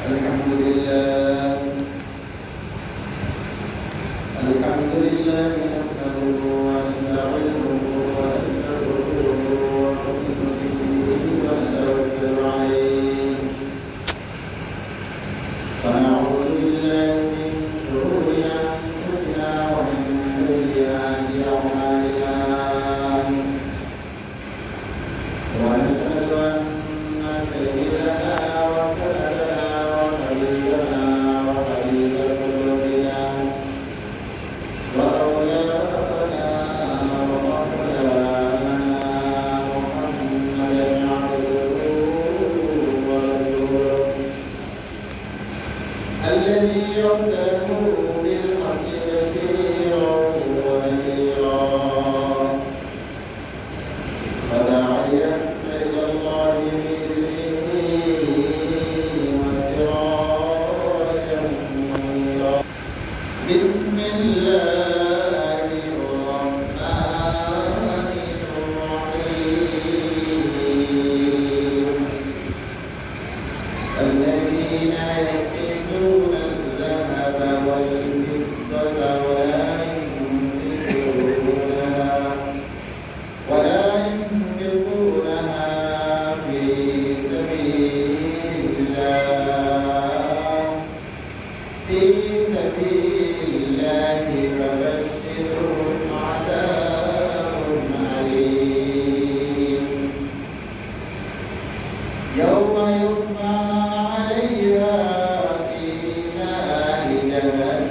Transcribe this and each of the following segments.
الحمد لله نحمده ونستعينه ونستغفره ونؤمن به ونتوكل عليه ونعوذ بالله من شرور أنفسنا ومن سيئات أعمالنا ونشهد أن سيدنا وسندنا وحبيبنا وحبيب قلوبنا وأولانا ومولانا محمدا عبده ورسوله الذي أرسله بالحق بشيرا ونذيرا وداعيا إلى الله بإذنه وسراجا منيرا بسم الله الرحمن الرحيم الذين يكنزون الذهب والفضة ولا ينفقونها في سبيل الله فبشرهم عذاب أليم يوم يحمى عليها في نار جهنم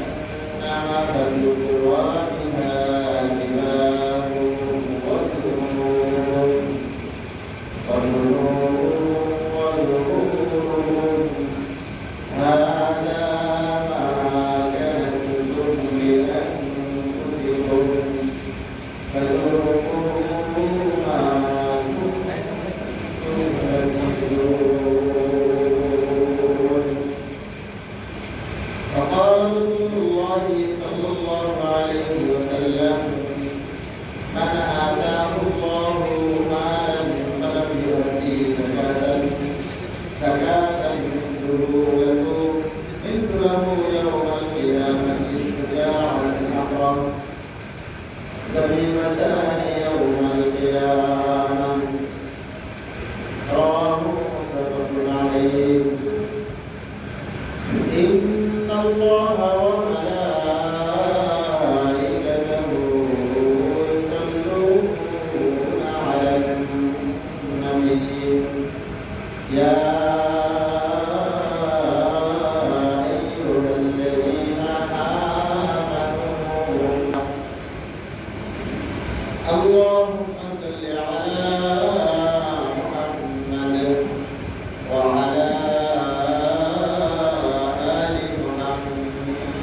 فتكوى بها جباههم وجنوبهم وظهورهم هذا ما كنتم لأنفسكم فذوقوا ما كنتم تكنزون فقال رسول الله صلى الله عليه وسلم من آتاه الله مالا فلم يؤتي زكاة مثله يوم القيامة شجاعا أحرم سميمتان يوم القيامة رواه متفق عليه إن الله وملائكته يصلون على النبي يا أيها الذين آمنوا اللهم صل على محمد وعلى آل محمد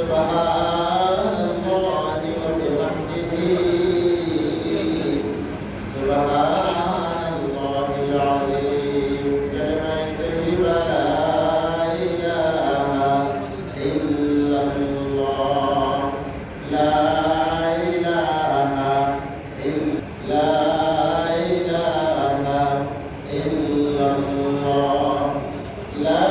সুবহানাল্লাহি ওয়া বিহামদিহি সুবহানাল্লাহিল আযীম কালিমায়ে তাইয়্যিবা লা ইলাহা ইল্লাল্লাহ লা ইলাহা লা ইলাহা ইল্লাল্লাহ লা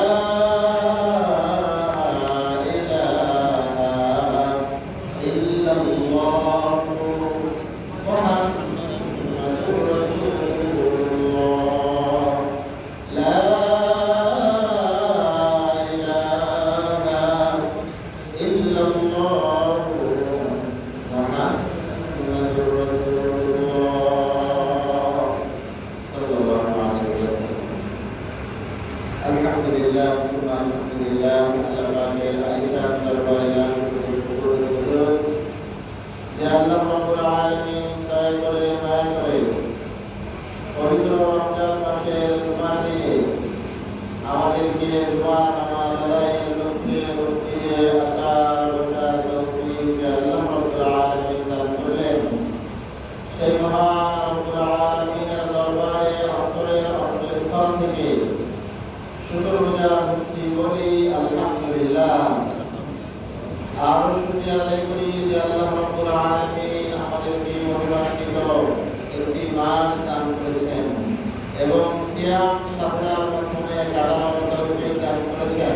আলহামদুলিল্লাহ আলহামদুলিল্লাহ আল্লাহ পাকের আলিশান দরবারে লাখো কোটি শুকর ও সুজুদ যে আল্লাহ রাব্বুল আলামিন দয়া করে মায়া করে পবিত্র রমজান মাসের জুমার দিনে আমাদেরকে জুমার নামাজ আদায়ের লক্ষ্যে মসজিদে আসার বসার তৌফিক আল্লাহ রাব্বুল আলামিন দান করলেন। সেই মহান রাব্বুল আলামিনের দরবারে অন্তরের অন্তঃস্থল থেকে শুকরগুজার হচ্ছি বলি আলহামদুলিল্লাহ। আরো শুকরিয়া আদায় করি যে আল্লাহ রাব্বুল আলামিন আমাদেরকে মহিমান্বিত একটি মাস দান করেছেন এবং সিয়াম সাধনার মাধ্যমে কাটানোর তৌফিক দান করেছেন।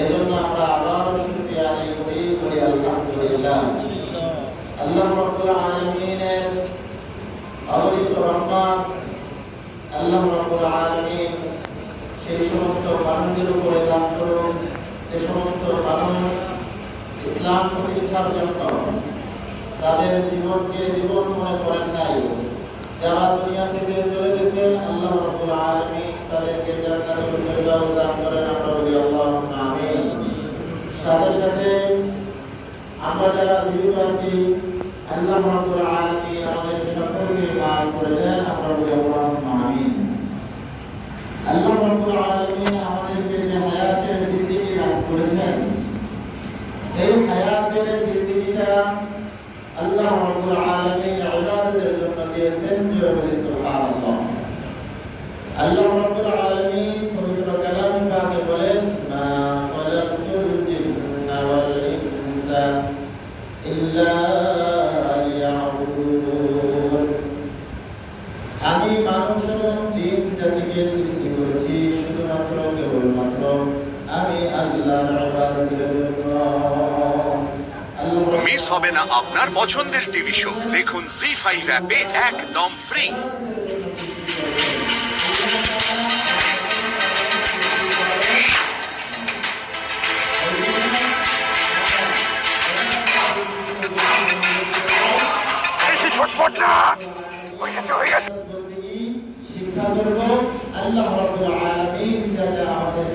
এজন্য আমরা আবারও শুকরিয়া আদায় করি বলি আলহামদুলিল্লাহ। আল্লাহ রাব্বুল আলামিনের অগণিত রহমত, আল্লাহ রাব্বুল আলামিন সেই সমস্ত মানুষদের উপরে দান করুন যে সমস্ত মানুষ ইসলাম প্রতিষ্ঠার জন্য তাদের জীবনকে জীবন মনে করেন নাই, যারা দুনিয়া থেকে চলে গেছেন, আল্লাহ রাব্বুল আলামিন তাদেরকে জান্নাতুল ফেরদাউস দান করেন। আমরা বলি আল্লাহুম্মা আমিন। সাথে সাথে আমরা যারা জীবিত আছি, আল্লাহ রাব্বুল আলামিন আমাদের সকলকে মাফ করে দেন। আমরা বলি আল্লাহুম্মা আমিন। আল্লাহ রাব্বুল আলামিন আমাদেরকে যে হায়াতের জিন্দেগি দান করেছেন, এই হায়াতের জিন্দেগিটা আল্লাহ রাব্বুল আলামিন ইবাদতের জন্য দিয়েছেন। জোরে বলি সুবহানাল্লাহ। আল্লাহ রাব্বুল আলামিন পবিত্র কালামে পাকে বলেন, মা খালাকতুল জিন্না ওয়াল ইনসা ইল্লা লিয়াবুদুন। আমি মানুষ এবং জিন জাতিকে সৃষ্টি করেছি শুধুমাত্র কেবলমাত্র আমি আল্লাহর ইবাদতের জন্য। মিস হবে না আপনার পছন্দের টিভি শো। দেখুন জি5 অ্যাপে একদম ফ্রি। ছটফট না, হয়ে গেছে। শিক্ষা করব আল্লাহ রাব্বুল আলামিন যাতে আমাদের